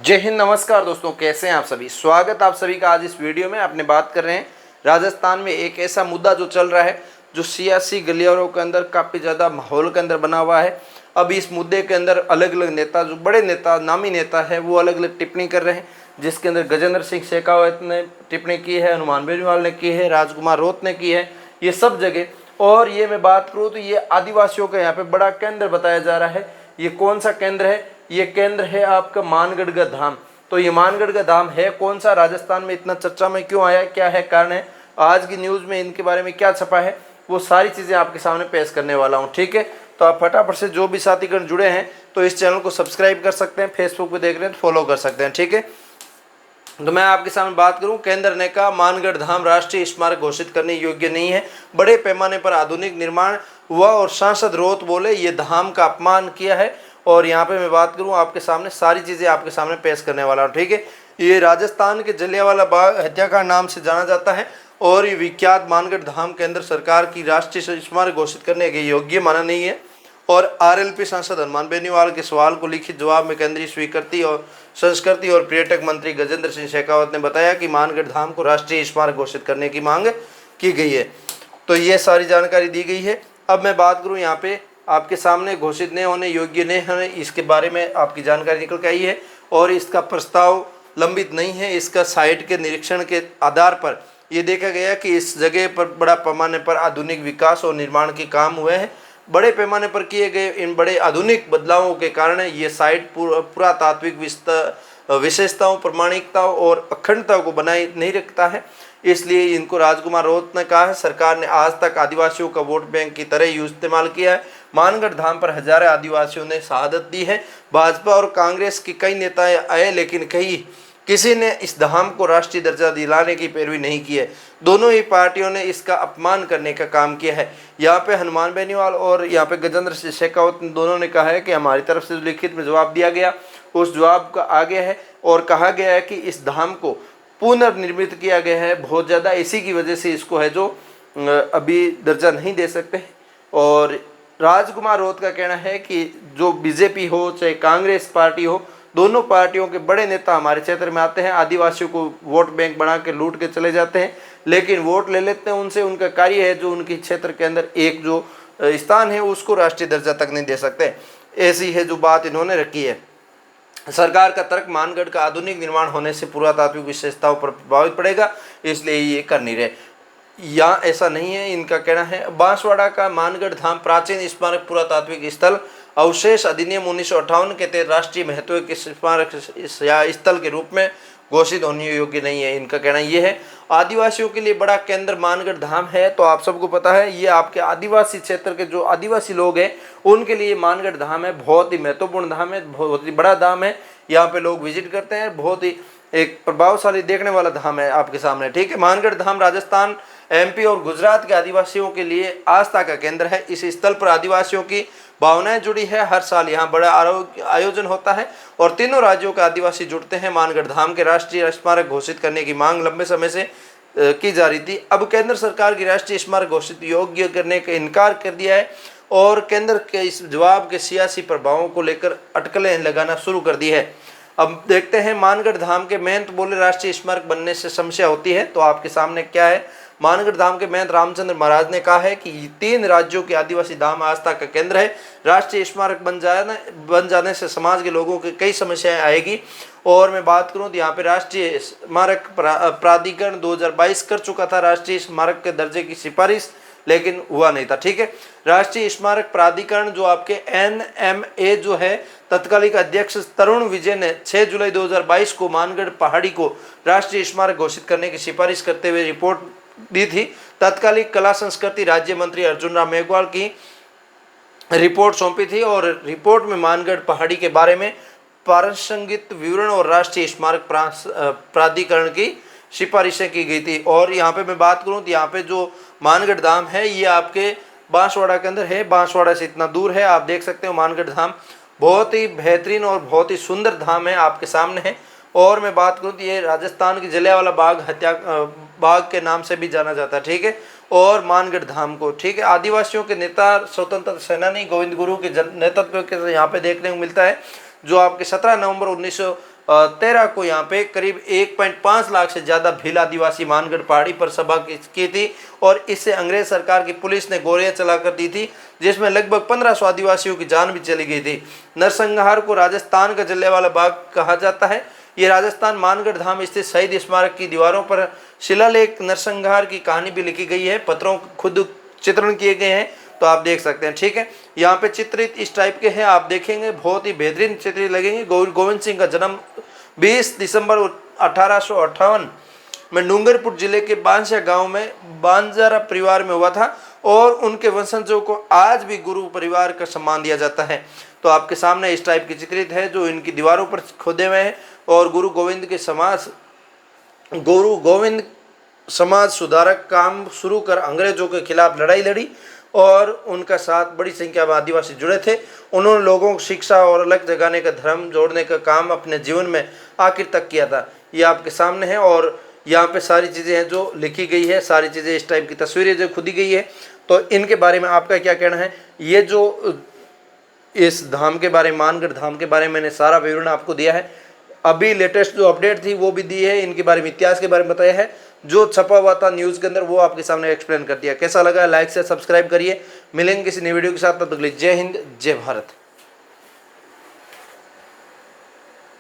जय हिंद। नमस्कार दोस्तों, कैसे हैं आप सभी। स्वागत आप सभी का आज इस वीडियो में। अपने बात कर रहे हैं राजस्थान में एक ऐसा मुद्दा जो चल रहा है, जो सियासी गलियारों के अंदर काफ़ी ज़्यादा माहौल के अंदर बना हुआ है। अब इस मुद्दे के अंदर अलग अलग नेता, जो बड़े नेता, नामी नेता है, वो अलग अलग टिप्पणी कर रहे हैं। जिसके अंदर गजेंद्र सिंह शेखावत ने टिप्पणी की है, हनुमान बेनीवाल ने की है, राजकुमार रोत ने की है, ये सब जगह। और ये मैं बात करूँ तो ये आदिवासियों का यहाँ पे बड़ा केंद्र बताया जा रहा है। ये कौन सा केंद्र है? ये केंद्र है आपका मानगढ़ का धाम। तो ये मानगढ़ का धाम है कौन सा, राजस्थान में इतना चर्चा में क्यों आया, क्या है कारण है, आज की न्यूज़ में इनके बारे में क्या छपा है, वो सारी चीज़ें आपके सामने पेश करने वाला हूँ। ठीक है, तो आप फटाफट से जो भी साथीगण जुड़े हैं तो इस चैनल को सब्सक्राइब कर सकते हैं, फेसबुक पे देख रहे हैं तो फॉलो कर सकते हैं। ठीक है, तो मैं आपके सामने बात करूं, केंद्र ने कहा मानगढ़ धाम राष्ट्रीय स्मारक घोषित करने योग्य नहीं है। बड़े पैमाने पर आधुनिक निर्माण हुआ और सांसद रोत बोले ये धाम का अपमान किया है। और यहाँ पे मैं बात करूं, आपके सामने सारी चीज़ें आपके सामने पेश करने वाला हूँ। ठीक है, ये राजस्थान के जलियांवाला बाग हत्याकांड नाम से जाना जाता है और ये विख्यात मानगढ़ धाम केंद्र सरकार की राष्ट्रीय स्मारक घोषित करने के योग्य माना नहीं है। और आरएलपी सांसद हनुमान बेनीवाल के सवाल को लिखित जवाब में केंद्रीय स्वीकृति और संस्कृति और पर्यटक मंत्री गजेंद्र सिंह शेखावत ने बताया कि मानगढ़ धाम को राष्ट्रीय स्मारक घोषित करने की मांग की गई है। तो ये सारी जानकारी दी गई है। अब मैं बात करूं, यहाँ पे आपके सामने घोषित नहीं होने योग्य नहीं होने, इसके बारे में आपकी जानकारी निकल के आई है। और इसका प्रस्ताव लंबित नहीं है, इसका साइट के निरीक्षण के आधार पर ये देखा गया कि इस जगह पर बड़ा पैमाने पर आधुनिक विकास और निर्माण के काम हुए हैं। बड़े पैमाने पर किए गए इन बड़े आधुनिक बदलावों के कारण ये साइट पुरातात्विक विशेषताओं, प्रमाणिकताओं और अखंडता को बनाए नहीं रखता है। इसलिए इनको राजकुमार रोत ने कहा है, सरकार ने आज तक आदिवासियों का वोट बैंक की तरह यूज इस्तेमाल किया है। मानगढ़ धाम पर हजारों आदिवासियों ने शहादत दी है। भाजपा और कांग्रेस के कई नेता आए, लेकिन किसी ने इस धाम को राष्ट्रीय दर्जा दिलाने की पैरवी नहीं की है। दोनों ही पार्टियों ने इसका अपमान करने का काम किया है। यहाँ पे हनुमान बेनीवाल और यहाँ पे गजेंद्र सिंह शेखावत दोनों ने कहा है कि हमारी तरफ से जो लिखित में जवाब दिया गया, उस जवाब का आगे है और कहा गया है कि इस धाम को पुनर्निर्मित किया गया है बहुत ज़्यादा, इसी की वजह से इसको है जो अभी दर्जा नहीं दे सकते। और राजकुमार रोत का कहना है कि जो बीजेपी हो चाहे कांग्रेस पार्टी हो, दोनों पार्टियों के बड़े नेता हमारे क्षेत्र में आते हैं, आदिवासियों को वोट बैंक बना के लूट के चले जाते हैं, लेकिन वोट ले लेते हैं उनसे। उनका कार्य है जो उनके क्षेत्र के अंदर एक जो स्थान है उसको राष्ट्रीय दर्जा तक नहीं दे सकते। ऐसी है जो बात इन्होंने रखी है। सरकार का तर्क मानगढ़ का आधुनिक निर्माण होने से पुरातात्विक विशेषताओं पर प्रभावित पड़ेगा, इसलिए ये कर नहीं रहे। यहाँ ऐसा नहीं है, इनका कहना है। बांसवाड़ा का मानगढ़ धाम प्राचीन स्मारक पुरातात्विक स्थल अवशेष अधिनियम 1958 के तहत राष्ट्रीय महत्व के स्मारक स्थल के रूप में घोषित होने योग्य नहीं है। इनका कहना यह है। आदिवासियों के लिए बड़ा केंद्र मानगढ़ धाम है, तो आप सबको पता है ये आपके आदिवासी क्षेत्र के जो आदिवासी लोग हैं उनके लिए मानगढ़ धाम है, बहुत ही महत्वपूर्ण धाम है, बहुत ही बड़ा धाम है। यहाँ पे लोग विजिट करते हैं, बहुत ही एक प्रभावशाली देखने वाला धाम है आपके सामने। ठीक है, मानगढ़ धाम राजस्थान, एमपी और गुजरात के आदिवासियों के लिए आस्था का केंद्र है। इस स्थल पर आदिवासियों की भावनाएं जुड़ी है। हर साल यहाँ बड़ा आयोजन होता है और तीनों राज्यों के आदिवासी जुड़ते हैं। मानगढ़ धाम के राष्ट्रीय स्मारक घोषित करने की मांग लंबे समय से की जा रही थी। अब केंद्र सरकार की राष्ट्रीय स्मारक घोषित योग्य करने का इनकार कर दिया है और केंद्र के इस जवाब के सियासी प्रभावों को लेकर अटकलें लगाना शुरू कर दी है। अब देखते हैं, मानगढ़ धाम के महंत बोले राष्ट्रीय स्मारक बनने से समस्या होती है। तो आपके सामने क्या है, मानगढ़ धाम के महंत रामचंद्र महाराज ने कहा है कि 3 राज्यों के आदिवासी धाम आस्था का केंद्र है। राष्ट्रीय स्मारक बन जाने से समाज के लोगों की कई समस्याएं आएगी। और मैं बात करूं तो यहाँ पे राष्ट्रीय स्मारक प्राधिकरण 2022 कर चुका था राष्ट्रीय स्मारक के दर्जे की सिफारिश, लेकिन हुआ नहीं था। ठीक है, राष्ट्रीय स्मारक प्राधिकरण जो आपके NMA जो है, तत्कालिक अध्यक्ष तरुण विजय ने 6 जुलाई 2022 को मानगढ़ पहाड़ी को राष्ट्रीय स्मारक घोषित करने की सिफारिश करते हुए रिपोर्ट दी थी। तत्कालिक कला संस्कृति राज्य मंत्री अर्जुन राम मेघवाल की रिपोर्ट सौंपी थी और रिपोर्ट में मानगढ़ पहाड़ी के बारे में प्रासंगिक विवरण और राष्ट्रीय स्मारक प्राधिकरण की सिफारिशें की गई थी। और यहाँ पे मैं बात करूँ तो यहाँ पे जो मानगढ़ धाम है ये आपके बांसवाड़ा के अंदर है, बांसवाड़ा से इतना दूर है। आप देख सकते हो मानगढ़ धाम बहुत ही बेहतरीन और बहुत ही सुंदर धाम है, आपके सामने है। और मैं बात करूँ तो ये राजस्थान की जलियांवाला बाग के नाम से भी जाना जाता है। ठीक है, और मानगढ़ धाम को, ठीक है, आदिवासियों के नेता स्वतंत्रता सेनानी गोविंद गुरु के नेतृत्व के यहाँ पे देखने को मिलता है, जो आपके 17 नवंबर 13 को यहाँ पे करीब 1.5 लाख से ज़्यादा भील आदिवासी मानगढ़ पहाड़ी पर सभा की थी और इससे अंग्रेज सरकार की पुलिस ने गोलियां चला कर दी थी, जिसमें लगभग 1500 आदिवासियों की जान भी चली गई थी। नरसंहार को राजस्थान का जलियांवाला बाग कहा जाता है। ये राजस्थान मानगढ़ धाम स्थित शहीद स्मारक की दीवारों पर शिलालेख नरसंहार की कहानी भी लिखी गई है, पत्रों खुद चित्रण किए गए हैं, तो आप देख सकते हैं। ठीक है, यहाँ पे चित्रित इस टाइप के हैं, आप देखेंगे बहुत ही बेहतरीन चित्रित लगेंगे। गोविंद सिंह का जन्म 20 दिसंबर 1858 में डूंगरपुर जिले के बांसा गांव में बांजारा परिवार में हुआ था और उनके वंशजों को आज भी गुरु परिवार का सम्मान दिया जाता है। तो आपके सामने इस टाइप की चित्रित है जो इनकी दीवारों पर खोदे हुए हैं और गुरु गोविंद समाज सुधारक काम शुरू कर अंग्रेजों के खिलाफ लड़ाई लड़ी और उनका साथ बड़ी संख्या में आदिवासी जुड़े थे। उन्होंने लोगों को शिक्षा और अलग जगाने का, धर्म जोड़ने का काम अपने जीवन में आखिर तक किया था। ये आपके सामने है और यहाँ पे सारी चीज़ें हैं जो लिखी गई है, सारी चीज़ें इस टाइप की तस्वीरें जो खुदी गई है। तो इनके बारे में आपका क्या कहना है? ये जो इस धाम के बारे में, मानगढ़ धाम के बारे में मैंने सारा विवरण आपको दिया है। अभी लेटेस्ट जो अपडेट थी वो भी दी है, इनके बारे में, इतिहास के बारे में बताया है। जो छपा हुआ था न्यूज़ के अंदर वो आपके सामने एक्सप्लेन कर दिया। कैसा लगा? लाइक से सब्सक्राइब करिए। मिलेंगे किसी नई वीडियो के साथ, तब तक के लिए जय हिंद, जय भारत।